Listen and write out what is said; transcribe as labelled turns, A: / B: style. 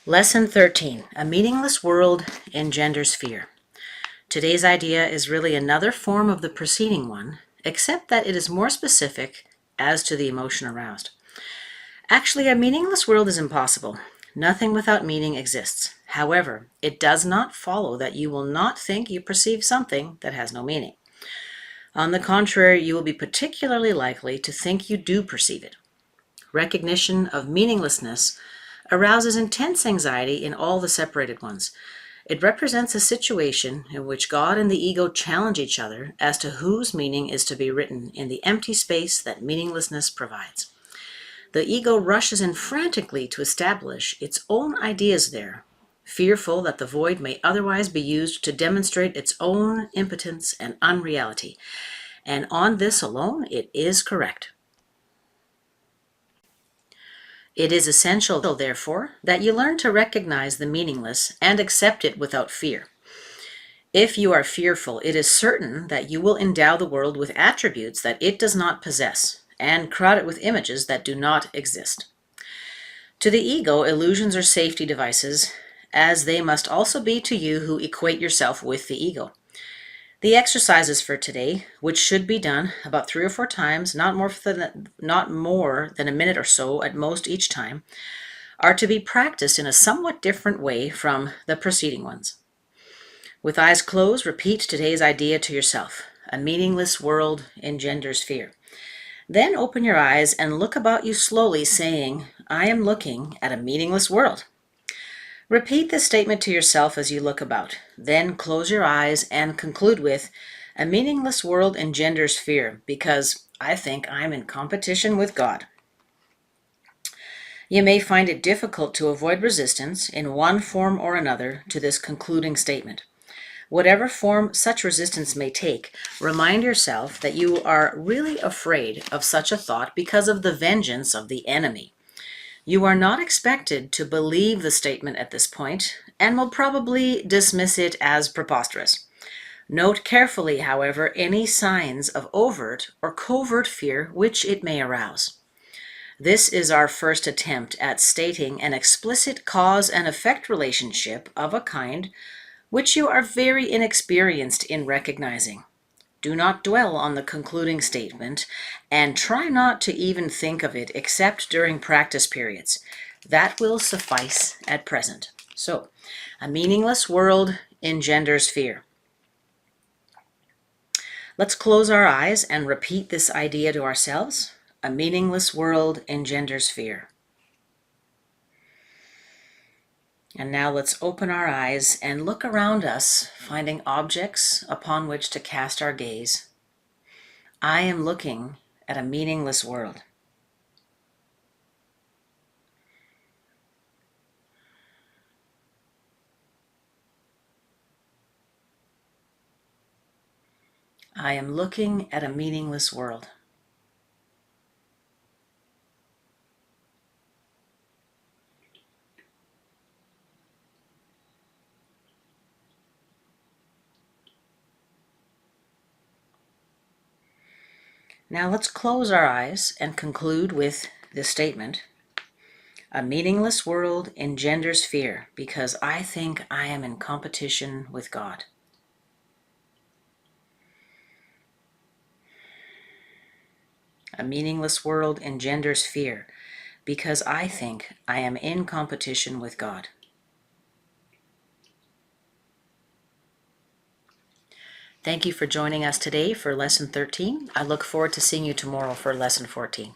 A: Lesson 13, A Meaningless World Engenders Fear. Today's idea is really another form of the preceding one, except that it is more specific as to the emotion aroused. Actually, a meaningless world is impossible. Nothing without meaning exists. However, it does not follow that you will not think you perceive something that has no meaning. On the contrary, you will be particularly likely to think you do perceive it. Recognition of meaninglessness arouses intense anxiety in all the separated ones. It represents a situation in which God and the ego challenge each other as to whose meaning is to be written in the empty space that meaninglessness provides. The ego rushes in frantically to establish its own ideas there, fearful that the void may otherwise be used to demonstrate its own impotence and unreality. And on this alone, it is correct. It is essential, therefore, that you learn to recognize the meaningless and accept it without fear. If you are fearful, it is certain that you will endow the world with attributes that it does not possess and crowd it with images that do not exist. To the ego, illusions are safety devices, as they must also be to you who equate yourself with the ego. The exercises for today, which should be done about 3 or 4 times, not more than a minute or so at most each time, are to be practiced in a somewhat different way from the preceding ones. With eyes closed, repeat today's idea to yourself. A meaningless world engenders fear. Then open your eyes and look about you slowly, saying, I am looking at a meaningless world. Repeat this statement to yourself as you look about. Then close your eyes and conclude with, a meaningless world engenders fear because I think I'm in competition with God. You may find it difficult to avoid resistance in one form or another to this concluding statement. Whatever form such resistance may take, remind yourself that you are really afraid of such a thought because of the vengeance of the enemy. You are not expected to believe the statement at this point and will probably dismiss it as preposterous. Note carefully, however, any signs of overt or covert fear which it may arouse. This is our first attempt at stating an explicit cause and effect relationship of a kind which you are very inexperienced in recognizing. Do not dwell on the concluding statement, and try not to even think of it except during practice periods. That will suffice at present. So, a meaningless world engenders fear. Let's close our eyes and repeat this idea to ourselves. A meaningless world engenders fear. And now let's open our eyes and look around us, finding objects upon which to cast our gaze. I am looking at a meaningless world. I am looking at a meaningless world. Now let's close our eyes and conclude with this statement. A meaningless world engenders fear because I think I am in competition with God. A meaningless world engenders fear because I think I am in competition with God. Thank you for joining us today for Lesson 13. I look forward to seeing you tomorrow for Lesson 14.